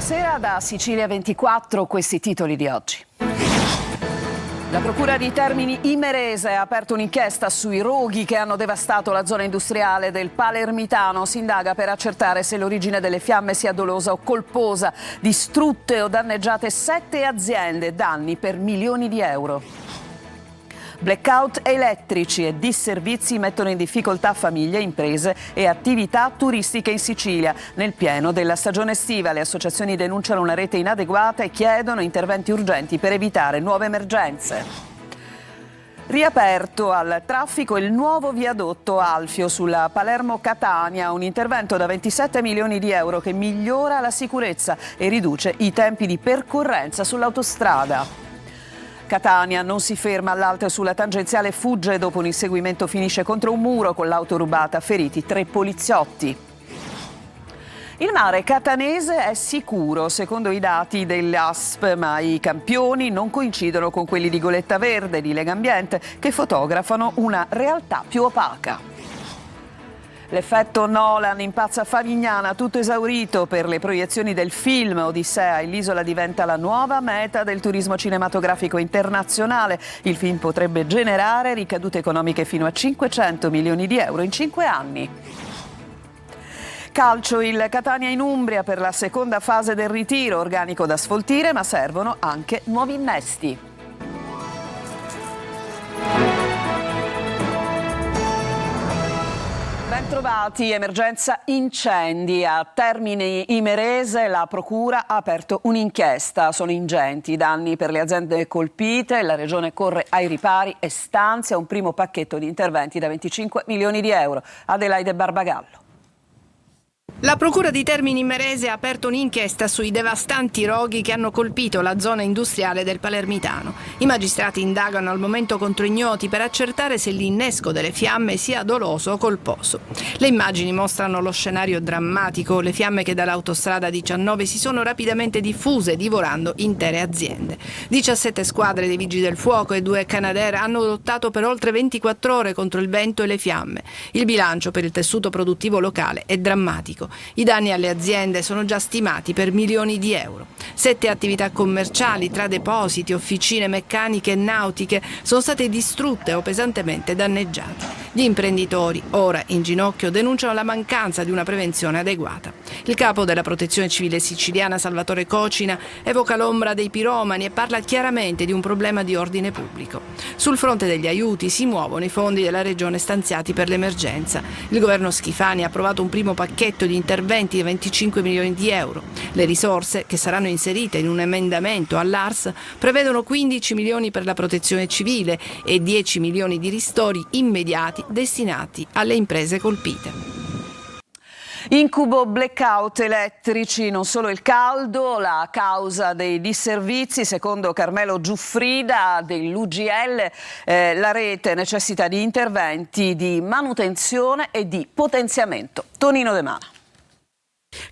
Buonasera da Sicilia 24, questi titoli di oggi. La Procura di Termini Imerese ha aperto un'inchiesta sui roghi che hanno devastato la zona industriale del Palermitano. Si indaga per accertare se l'origine delle fiamme sia dolosa o colposa. Distrutte o danneggiate 7 aziende, danni per milioni di euro. Blackout elettrici e disservizi mettono in difficoltà famiglie, imprese e attività turistiche in Sicilia. Nel pieno della stagione estiva le associazioni denunciano una rete inadeguata e chiedono interventi urgenti per evitare nuove emergenze. Riaperto al traffico il nuovo viadotto Alfio sulla Palermo-Catania, un intervento da 27 milioni di euro che migliora la sicurezza e riduce i tempi di percorrenza sull'autostrada. Catania non si ferma all'alto sulla tangenziale, fugge dopo un inseguimento, finisce contro un muro con l'auto rubata, feriti 3 poliziotti. Il mare catanese è sicuro, secondo i dati dell'ASP, ma i campioni non coincidono con quelli di Goletta Verde, di Legambiente, che fotografano una realtà più opaca. L'effetto Nolan in Piazza Favignana, tutto esaurito per le proiezioni del film Odissea e l'isola diventa la nuova meta del turismo cinematografico internazionale. Il film potrebbe generare ricadute economiche fino a 500 milioni di euro in 5 anni. Calcio, il Catania in Umbria per la seconda fase del ritiro, organico da sfoltire, ma servono anche nuovi innesti. Bentrovati, emergenza incendi. A Termini Imerese la Procura ha aperto un'inchiesta. Sono ingenti i danni per le aziende colpite, la Regione corre ai ripari e stanzia un primo pacchetto di interventi da 25 milioni di euro. Adelaide Barbagallo. La Procura di Termini Imerese ha aperto un'inchiesta sui devastanti roghi che hanno colpito la zona industriale del Palermitano. I magistrati indagano al momento contro ignoti per accertare se l'innesco delle fiamme sia doloso o colposo. Le immagini mostrano lo scenario drammatico, le fiamme che dall'autostrada 19 si sono rapidamente diffuse, divorando intere aziende. 17 squadre dei Vigili del Fuoco e 2 Canadair hanno lottato per oltre 24 ore contro il vento e le fiamme. Il bilancio per il tessuto produttivo locale è drammatico. I danni alle aziende sono già stimati per milioni di euro. 7 attività commerciali, tra depositi, officine meccaniche e nautiche, sono state distrutte o pesantemente danneggiate. Gli imprenditori, ora in ginocchio, denunciano la mancanza di una prevenzione adeguata. Il capo della Protezione Civile siciliana, Salvatore Cocina, evoca l'ombra dei piromani e parla chiaramente di un problema di ordine pubblico. Sul fronte degli aiuti si muovono i fondi della Regione stanziati per l'emergenza. Il governo Schifani ha approvato un primo pacchetto di interventi di 25 milioni di euro. Le risorse, che saranno inserite in un emendamento all'ARS, prevedono 15 milioni per la protezione civile e 10 milioni di ristori immediati destinati alle imprese colpite. Incubo blackout elettrici, non solo il caldo, la causa dei disservizi. Secondo Carmelo Giuffrida dell'UGL, la rete necessita di interventi di manutenzione e di potenziamento. Tonino De Mana.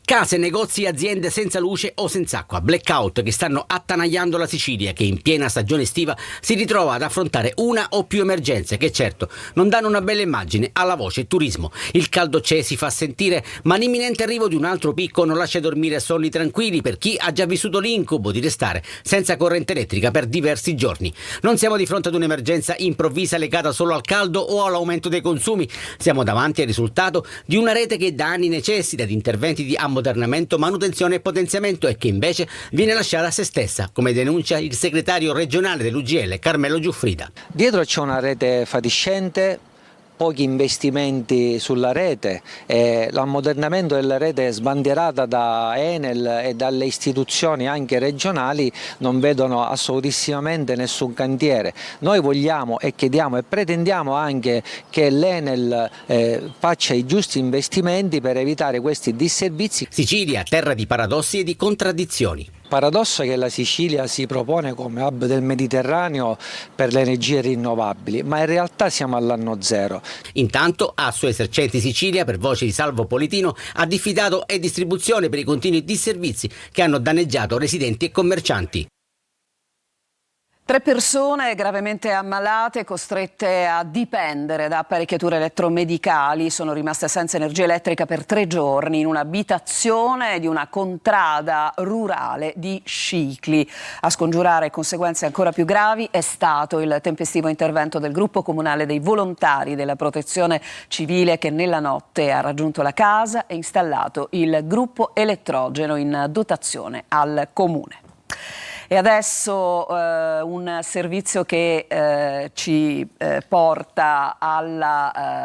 Case, negozi e aziende senza luce o senza acqua, blackout che stanno attanagliando la Sicilia, che in piena stagione estiva si ritrova ad affrontare una o più emergenze che certo non danno una bella immagine alla voce turismo. Il caldo c'è, si fa sentire, ma l'imminente arrivo di un altro picco non lascia dormire sonni tranquilli per chi ha già vissuto l'incubo di restare senza corrente elettrica per diversi giorni. Non siamo di fronte ad un'emergenza improvvisa legata solo al caldo o all'aumento dei consumi, siamo davanti al risultato di una rete che da anni necessita di interventi di ammodernamento, manutenzione e potenziamento e che invece viene lasciata a se stessa, come denuncia il segretario regionale dell'UGL Carmelo Giuffrida. Dietro c'è una rete fatiscente, pochi investimenti sulla rete, l'ammodernamento della rete sbandierata da Enel e dalle istituzioni anche regionali non vedono assolutissimamente nessun cantiere. Noi vogliamo e chiediamo e pretendiamo anche che l'Enel faccia i giusti investimenti per evitare questi disservizi. Sicilia, terra di paradossi e di contraddizioni. Paradosso è che la Sicilia si propone come hub del Mediterraneo per le energie rinnovabili, ma in realtà siamo all'anno zero. Intanto a Suoi Esercenti Sicilia, per voce di Salvo Politino, ha diffidato e distribuzione per i continui disservizi che hanno danneggiato residenti e commercianti. 3 persone gravemente ammalate, costrette a dipendere da apparecchiature elettromedicali, sono rimaste senza energia elettrica per 3 giorni in un'abitazione di una contrada rurale di Scicli. A scongiurare conseguenze ancora più gravi è stato il tempestivo intervento del gruppo comunale dei volontari della Protezione Civile, che nella notte ha raggiunto la casa e installato il gruppo elettrogeno in dotazione al comune. E adesso un servizio che ci porta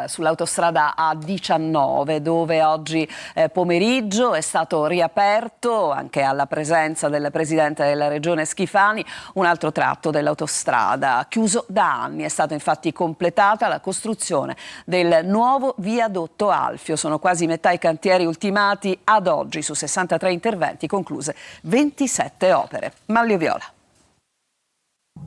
sull'autostrada A19, dove oggi pomeriggio è stato riaperto, anche alla presenza del Presidente della Regione Schifani, un altro tratto dell'autostrada chiuso da anni. È stata infatti completata la costruzione del nuovo viadotto Alfio. Sono quasi metà i cantieri ultimati ad oggi. Su 63 interventi concluse 27 opere. Manlio Viola.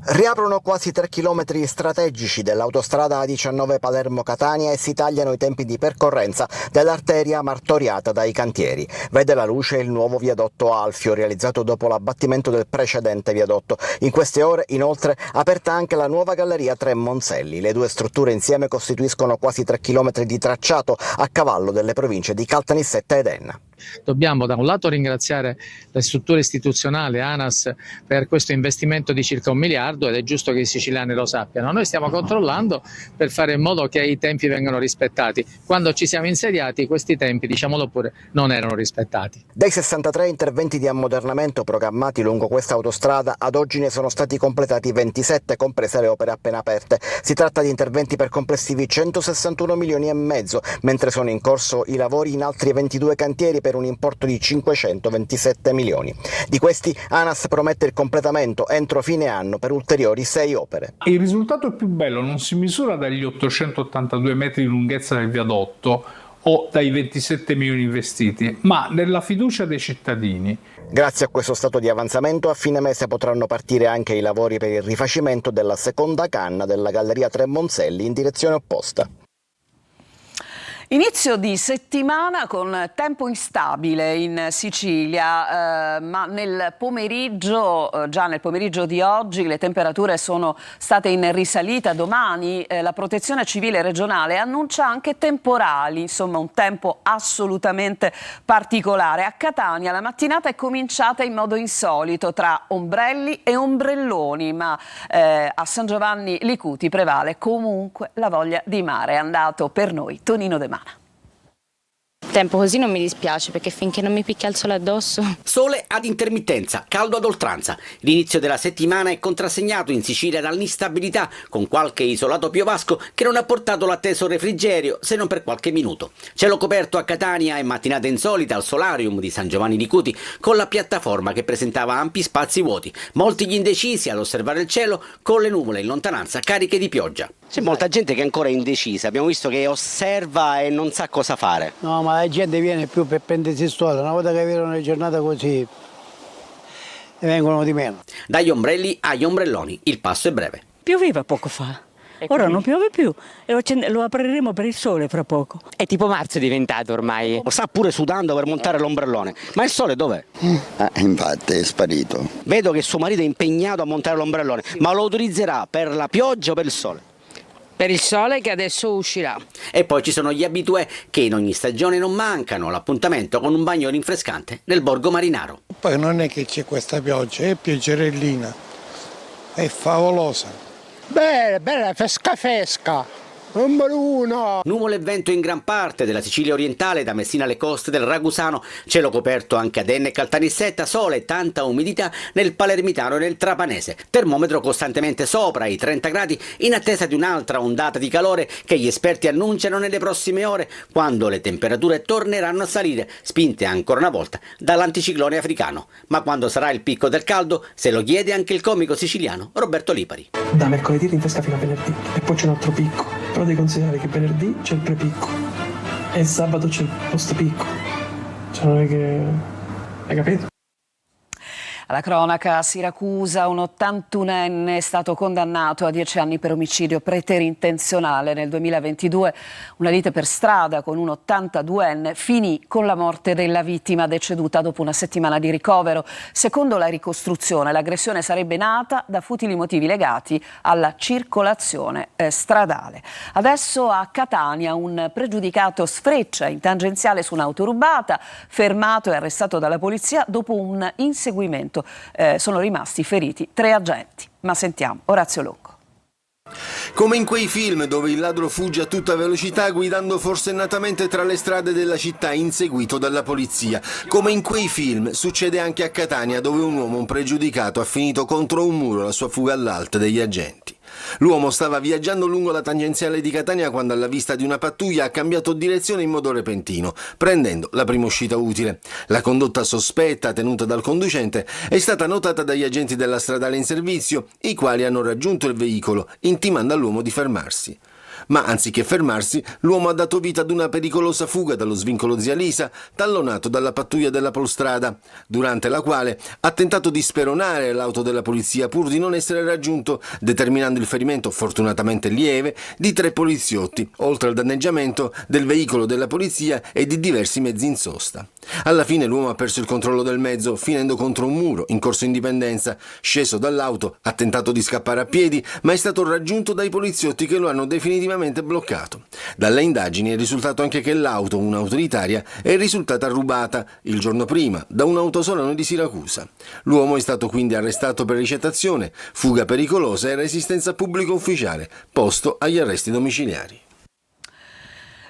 Riaprono quasi 3 chilometri strategici dell'autostrada A19 Palermo-Catania e si tagliano i tempi di percorrenza dell'arteria martoriata dai cantieri. Vede la luce il nuovo viadotto Alfio, realizzato dopo l'abbattimento del precedente viadotto. In queste ore, inoltre, aperta anche la nuova galleria Tre Monselli. Le 2 strutture insieme costituiscono quasi 3 chilometri di tracciato a cavallo delle province di Caltanissetta ed Enna. Dobbiamo da un lato ringraziare le strutture istituzionali, ANAS, per questo investimento di circa 1 miliardo, ed è giusto che i siciliani lo sappiano. Noi stiamo controllando per fare in modo che i tempi vengano rispettati. Quando ci siamo insediati questi tempi, diciamolo pure, non erano rispettati. Dei 63 interventi di ammodernamento programmati lungo questa autostrada, ad oggi ne sono stati completati 27, comprese le opere appena aperte. Si tratta di interventi per complessivi 161 milioni e mezzo, mentre sono in corso i lavori in altri 22 cantieri per un importo di 527 milioni. Di questi ANAS promette il completamento entro fine anno per ulteriori 6 opere. Il risultato più bello non si misura dagli 882 metri di lunghezza del viadotto o dai 27 milioni investiti, ma nella fiducia dei cittadini. Grazie a questo stato di avanzamento, a fine mese potranno partire anche i lavori per il rifacimento della seconda canna della galleria Tre Monselli in direzione opposta. Inizio di settimana con tempo instabile in Sicilia, ma nel pomeriggio, già nel pomeriggio di oggi, le temperature sono state in risalita. Domani la Protezione Civile regionale annuncia anche temporali, insomma un tempo assolutamente particolare. A Catania la mattinata è cominciata in modo insolito, tra ombrelli e ombrelloni, ma a San Giovanni Licuti prevale comunque la voglia di mare. È andato per noi Tonino De Mana. Tempo così non mi dispiace, perché finché non mi picchia il sole addosso. Sole ad intermittenza, caldo ad oltranza. L'inizio della settimana è contrassegnato in Sicilia dall'instabilità, con qualche isolato piovasco che non ha portato l'atteso refrigerio, se non per qualche minuto. Cielo coperto a Catania e mattinata insolita al solarium di San Giovanni Licuti, con la piattaforma che presentava ampi spazi vuoti. Molti gli indecisi ad osservare il cielo, con le nuvole in lontananza cariche di pioggia. C'è molta gente che è ancora indecisa, abbiamo visto che osserva e non sa cosa fare. No, ma la gente viene più per prendersi storia, una volta che vedono una giornata così ne vengono di meno. Dagli ombrelli agli ombrelloni, il passo è breve. Pioveva poco fa, ora non piove più e lo apriremo per il sole fra poco. È tipo marzo è diventato ormai. Lo sta pure sudando per montare l'ombrellone, ma il sole dov'è? Infatti è sparito. Vedo che suo marito è impegnato a montare l'ombrellone, ma lo utilizzerà per la pioggia o per il sole? Per il sole che adesso uscirà. E poi ci sono gli abitué che in ogni stagione non mancano, l'appuntamento con un bagno rinfrescante nel Borgo Marinaro. Poi non è che c'è questa pioggia, è pioggerellina, è favolosa. Bella, fresca. Numero 1. Nuvole e vento in gran parte della Sicilia orientale, da Messina alle coste del Ragusano, cielo coperto anche ad Enna e Caltanissetta, sole e tanta umidità nel Palermitano e nel Trapanese. Termometro costantemente sopra i 30 gradi in attesa di un'altra ondata di calore che gli esperti annunciano nelle prossime ore, quando le temperature torneranno a salire, spinte ancora una volta dall'anticiclone africano. Ma quando sarà il picco del caldo, se lo chiede anche il comico siciliano Roberto Lipari. Da mercoledì rinfresca fino a venerdì e poi c'è un altro picco. Però devi considerare che venerdì c'è il prepicco e il sabato c'è il post picco. Cioè non è che... Hai capito? Alla cronaca, a Siracusa un 81enne è stato condannato a 10 anni per omicidio preterintenzionale. Nel 2022 una lite per strada con un 82enne finì con la morte della vittima deceduta dopo una settimana di ricovero. Secondo la ricostruzione, l'aggressione sarebbe nata da futili motivi legati alla circolazione stradale. Adesso a Catania un pregiudicato sfreccia in tangenziale su un'auto rubata, fermato e arrestato dalla polizia dopo un inseguimento. Sono rimasti feriti 3 agenti. Ma sentiamo Orazio Longo. Come in quei film dove il ladro fugge a tutta velocità guidando forsennatamente tra le strade della città inseguito dalla polizia. Come in quei film succede anche a Catania dove un uomo pregiudicato ha finito contro un muro la sua fuga all'alto degli agenti. L'uomo stava viaggiando lungo la tangenziale di Catania quando alla vista di una pattuglia ha cambiato direzione in modo repentino, prendendo la prima uscita utile. La condotta sospetta tenuta dal conducente è stata notata dagli agenti della stradale in servizio, i quali hanno raggiunto il veicolo, intimando all'uomo di fermarsi. Ma anziché fermarsi, l'uomo ha dato vita ad una pericolosa fuga dallo svincolo Zia Lisa, tallonato dalla pattuglia della Polstrada, durante la quale ha tentato di speronare l'auto della polizia pur di non essere raggiunto, determinando il ferimento fortunatamente lieve di 3 poliziotti, oltre al danneggiamento del veicolo della polizia e di diversi mezzi in sosta. Alla fine l'uomo ha perso il controllo del mezzo, finendo contro un muro in Corso Indipendenza. Sceso dall'auto, ha tentato di scappare a piedi, ma è stato raggiunto dai poliziotti che lo hanno definitivamente bloccato. Dalle indagini è risultato anche che l'auto, un'autoritaria, è risultata rubata il giorno prima da un autosolano di Siracusa. L'uomo è stato quindi arrestato per ricettazione, fuga pericolosa e resistenza a pubblico ufficiale, posto agli arresti domiciliari.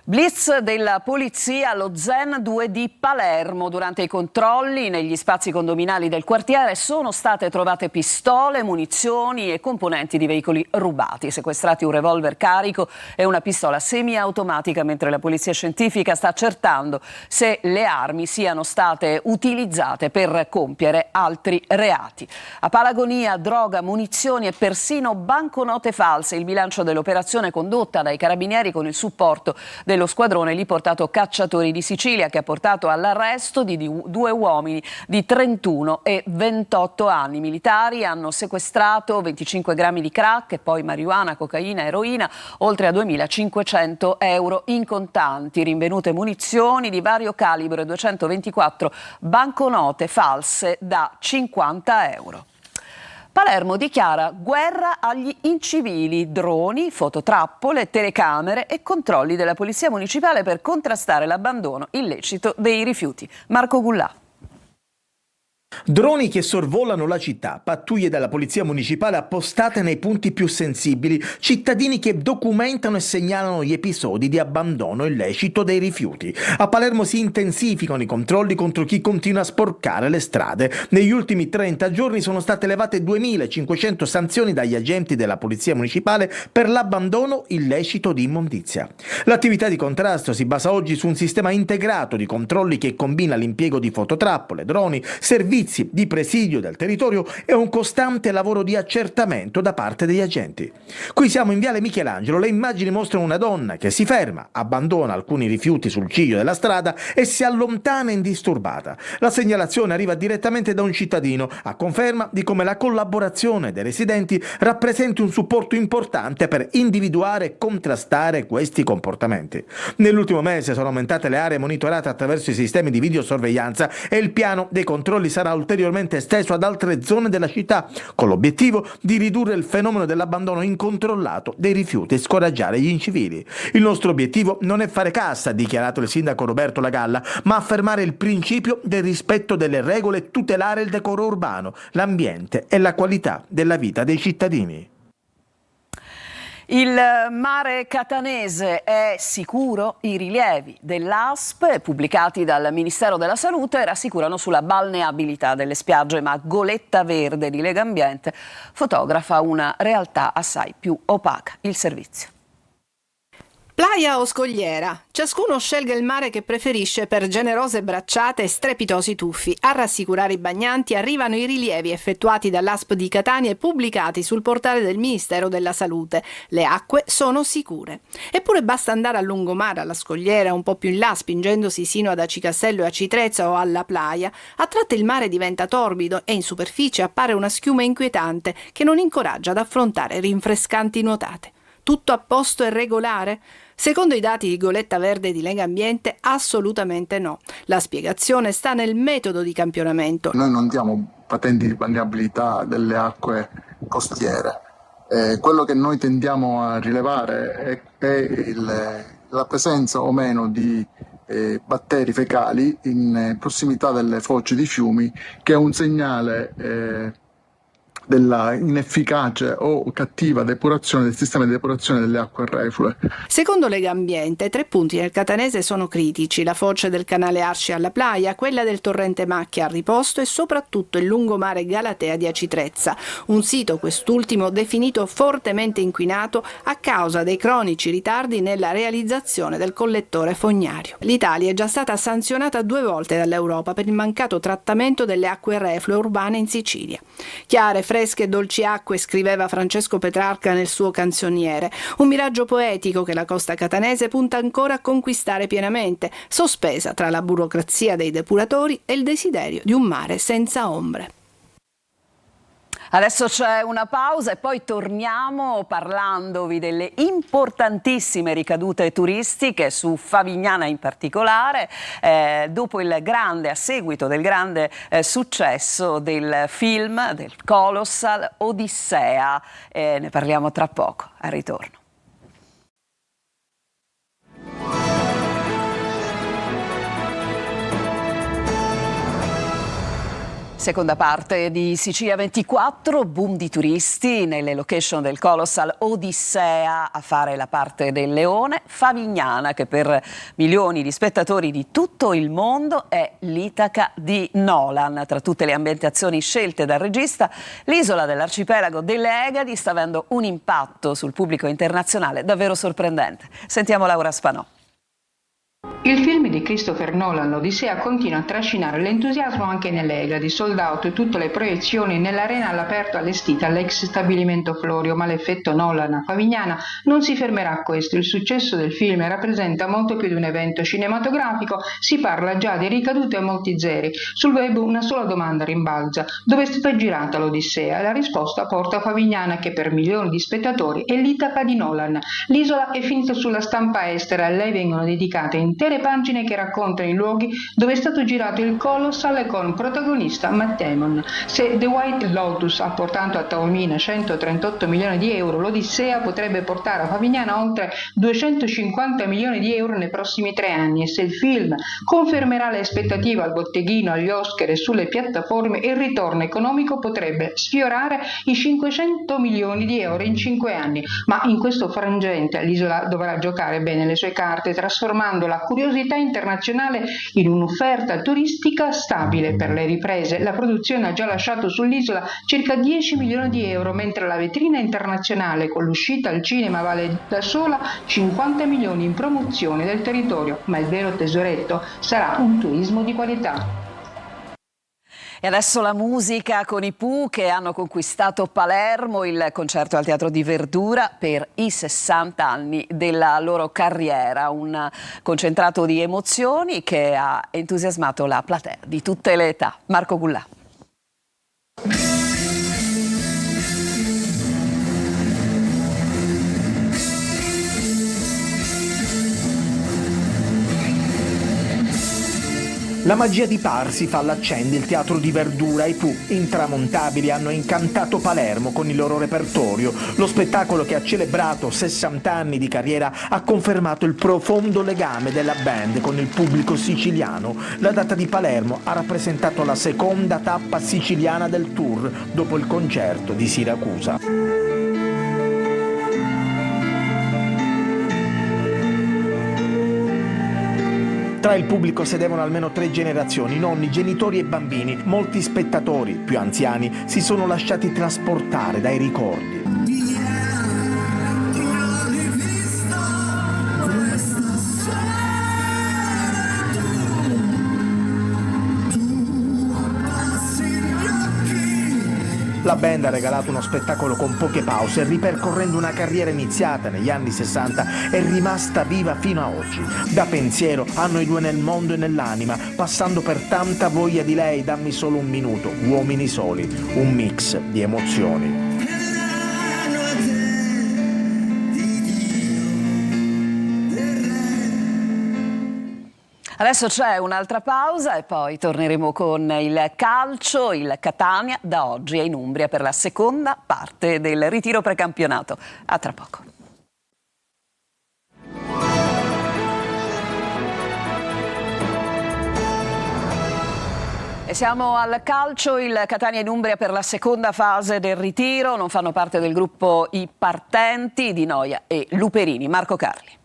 Blitz della polizia allo Zen 2 di Palermo. Durante i controlli negli spazi condominali del quartiere sono state trovate pistole, munizioni e componenti di veicoli rubati. Sequestrati un revolver carico e una pistola semiautomatica, mentre la polizia scientifica sta accertando se le armi siano state utilizzate per compiere altri reati. A Palagonia, droga, munizioni e persino banconote false. Il bilancio dell'operazione condotta dai carabinieri con il supporto dello squadrone lì portato Cacciatori di Sicilia, che ha portato all'arresto di 2 uomini di 31 e 28 anni. I militari hanno sequestrato 25 grammi di crack e poi marijuana, cocaina, eroina, oltre a 2.500 euro in contanti, rinvenute munizioni di vario calibro e 224 banconote false da 50 euro. Palermo dichiara guerra agli incivili, droni, fototrappole, telecamere e controlli della Polizia Municipale per contrastare l'abbandono illecito dei rifiuti. Marco Gullà. Droni che sorvolano la città, pattuglie della Polizia Municipale appostate nei punti più sensibili, cittadini che documentano e segnalano gli episodi di abbandono illecito dei rifiuti. A Palermo si intensificano i controlli contro chi continua a sporcare le strade. Negli ultimi 30 giorni sono state elevate 2.500 sanzioni dagli agenti della Polizia Municipale per l'abbandono illecito di immondizia. L'attività di contrasto si basa oggi su un sistema integrato di controlli che combina l'impiego di fototrappole, droni, servizi di presidio del territorio e un costante lavoro di accertamento da parte degli agenti. Qui siamo in Viale Michelangelo, le immagini mostrano una donna che si ferma, abbandona alcuni rifiuti sul ciglio della strada e si allontana indisturbata. La segnalazione arriva direttamente da un cittadino, a conferma di come la collaborazione dei residenti rappresenti un supporto importante per individuare e contrastare questi comportamenti. Nell'ultimo mese sono aumentate le aree monitorate attraverso i sistemi di videosorveglianza e il piano dei controlli sarà ulteriormente esteso ad altre zone della città, con l'obiettivo di ridurre il fenomeno dell'abbandono incontrollato dei rifiuti e scoraggiare gli incivili. Il nostro obiettivo non è fare cassa, ha dichiarato il sindaco Roberto Lagalla, ma affermare il principio del rispetto delle regole e tutelare il decoro urbano, l'ambiente e la qualità della vita dei cittadini. Il mare catanese è sicuro? I rilievi dell'ASP pubblicati dal Ministero della Salute rassicurano sulla balneabilità delle spiagge, ma Goletta Verde di Legambiente fotografa una realtà assai più opaca. Il servizio. Playa o scogliera? Ciascuno scelga il mare che preferisce per generose bracciate e strepitosi tuffi. A rassicurare i bagnanti arrivano i rilievi effettuati dall'ASP di Catania e pubblicati sul portale del Ministero della Salute. Le acque sono sicure. Eppure basta andare a lungomare, alla scogliera, un po' più in là, spingendosi sino ad Acicastello e Acitrezza o alla Playa. A tratti il mare diventa torbido e in superficie appare una schiuma inquietante che non incoraggia ad affrontare rinfrescanti nuotate. Tutto a posto e regolare? Secondo i dati di Goletta Verde di Lega Ambiente, assolutamente no. La spiegazione sta nel metodo di campionamento. Noi non diamo patenti di balneabilità delle acque costiere. Quello che noi tendiamo a rilevare è la presenza o meno di batteri fecali in prossimità delle foci di fiumi, che è un segnale della inefficace o cattiva depurazione del sistema di depurazione delle acque reflue. Secondo Lega Ambiente, 3 punti nel catanese sono critici: la foce del canale Arci alla Playa, quella del torrente Macchia a Riposto e soprattutto il lungomare Galatea di Acitrezza, un sito quest'ultimo definito fortemente inquinato a causa dei cronici ritardi nella realizzazione del collettore fognario. L'Italia è già stata sanzionata 2 volte dall'Europa per il mancato trattamento delle acque reflue urbane in Sicilia. Chiare, fresche e dolci acque, scriveva Francesco Petrarca nel suo Canzoniere, un miraggio poetico che la costa catanese punta ancora a conquistare pienamente, sospesa tra la burocrazia dei depuratori e il desiderio di un mare senza ombre. Adesso c'è una pausa e poi torniamo parlandovi delle importantissime ricadute turistiche su Favignana in particolare, dopo il grande, a seguito del grande successo del film, del Colossal Odissea. Ne parliamo tra poco, al ritorno. Seconda parte di Sicilia 24, boom di turisti nelle location del Colossal Odissea a fare la parte del leone. Favignana, che per milioni di spettatori di tutto il mondo è l'Itaca di Nolan. Tra tutte le ambientazioni scelte dal regista, l'isola dell'arcipelago delle Egadi sta avendo un impatto sul pubblico internazionale davvero sorprendente. Sentiamo Laura Spanò. Il film di Christopher Nolan, l'Odissea, continua a trascinare l'entusiasmo anche nelle Egadi, sold out e tutte le proiezioni nell'arena all'aperto allestita all'ex stabilimento Florio, ma l'effetto Nolan a Favignana non si fermerà a questo. Il successo del film rappresenta molto più di un evento cinematografico, si parla già di ricadute a molti zeri. Sul web una sola domanda rimbalza: dove è stata girata l'Odissea? La risposta porta a Favignana, che per milioni di spettatori è l'Itaca di Nolan. L'isola è finita sulla stampa estera, a lei vengono dedicate intere pagine che raccontano i luoghi dove è stato girato il Colossal, con protagonista Matt Damon. Se The White Lotus ha portato a Taormina 138 milioni di euro, l'Odissea potrebbe portare a Favignana oltre 250 milioni di euro nei prossimi 3 anni, e se il film confermerà le aspettative al botteghino, agli Oscar e sulle piattaforme, il ritorno economico potrebbe sfiorare i 500 milioni di euro in 5 anni. Ma in questo frangente l'isola dovrà giocare bene le sue carte, trasformando la curiosità internazionale in un'offerta turistica stabile. Per le riprese la produzione ha già lasciato sull'isola circa 10 milioni di euro, mentre la vetrina internazionale con l'uscita al cinema vale da sola 50 milioni in promozione del territorio, ma il vero tesoretto sarà un turismo di qualità. E adesso la musica con i Pooh, che hanno conquistato Palermo, il concerto al Teatro di Verdura per i 60 anni della loro carriera, un concentrato di emozioni che ha entusiasmato la platea di tutte le età. Marco Gullà. La magia di Parsifal accende il Teatro di Verdura. I Pooh, intramontabili, hanno incantato Palermo con il loro repertorio. Lo spettacolo, che ha celebrato 60 anni di carriera, ha confermato il profondo legame della band con il pubblico siciliano. La data di Palermo ha rappresentato la seconda tappa siciliana del tour, dopo il concerto di Siracusa. Tra il pubblico sedevano almeno 3 generazioni, nonni, genitori e bambini. Molti spettatori, più anziani, si sono lasciati trasportare dai ricordi. La band ha regalato uno spettacolo con poche pause, ripercorrendo una carriera iniziata negli anni 60 e rimasta viva fino a oggi. Da pensiero hanno i due nel mondo e nell'anima, passando per tanta voglia di lei, dammi solo un minuto, uomini soli, un mix di emozioni. Adesso c'è un'altra pausa e poi torneremo con il calcio. Il Catania da oggi è in Umbria per la seconda parte del ritiro precampionato. A tra poco. E siamo al calcio, il Catania in Umbria per la seconda fase del ritiro. Non fanno parte del gruppo i partenti Di Noia e Luperini. Marco Carli.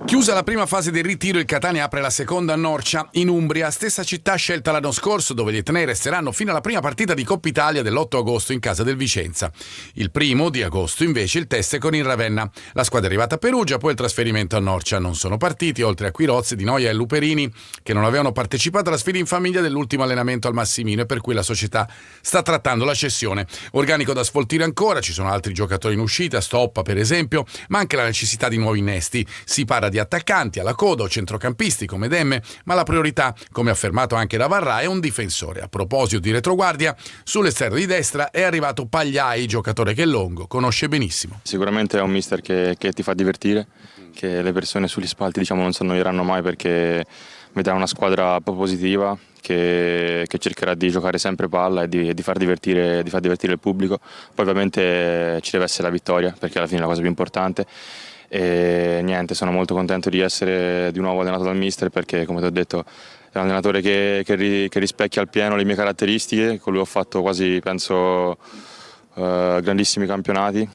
Chiusa la prima fase del ritiro, il Catania apre la seconda a Norcia, in Umbria, stessa città scelta l'anno scorso, dove gli etnei resteranno fino alla prima partita di Coppa Italia dell'8 agosto in casa del Vicenza. Il 1 di agosto invece il test è con il Ravenna. La squadra è arrivata a Perugia, poi il trasferimento a Norcia. Non sono partiti, oltre a Quirozzi, Di Noia e Luperini, che non avevano partecipato alla sfida in famiglia dell'ultimo allenamento al Massimino e per cui la società sta trattando la cessione. Organico da sfoltire ancora, ci sono altri giocatori in uscita, Stoppa per esempio, ma anche la necessità di nuovi innesti. Si parla di attaccanti alla coda o centrocampisti come Demme, ma la priorità, come affermato anche da Varrà, è un difensore. A proposito di retroguardia, sull'esterno di destra è arrivato Pagliai, giocatore che Longo conosce benissimo. Sicuramente è un mister che ti fa divertire, che le persone sugli spalti non si annoieranno mai, perché vedrà una squadra propositiva che cercherà di giocare sempre palla e di far divertire il pubblico. Poi ovviamente ci deve essere la vittoria, perché alla fine è la cosa più importante. E niente, sono molto contento di essere di nuovo allenato dal mister, perché come ti ho detto è un allenatore che rispecchia al pieno le mie caratteristiche. Con lui ho fatto quasi, penso, grandissimi campionati.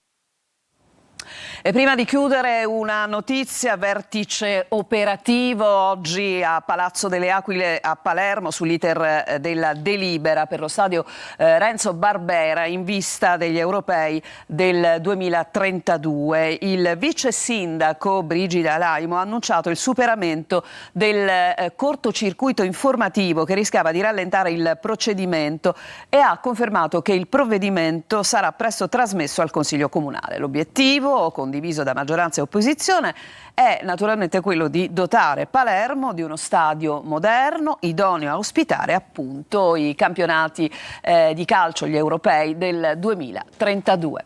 E prima di chiudere una notizia, vertice operativo oggi a Palazzo delle Aquile a Palermo sull'iter della delibera per lo stadio Renzo Barbera in vista degli europei del 2032. Il vice sindaco Brigida Laimo ha annunciato il superamento del cortocircuito informativo che rischiava di rallentare il procedimento e ha confermato che il provvedimento sarà presto trasmesso al Consiglio Comunale. L'obiettivo, condiviso da maggioranza e opposizione, è naturalmente quello di dotare Palermo di uno stadio moderno, idoneo a ospitare appunto i campionati di calcio, gli europei del 2032.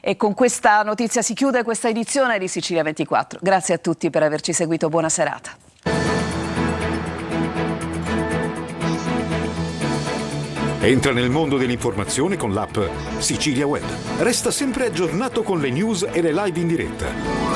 E con questa notizia si chiude questa edizione di Sicilia 24. Grazie a tutti per averci seguito, buona serata. Entra nel mondo dell'informazione con l'app Sicilia Web. Resta sempre aggiornato con le news e le live in diretta.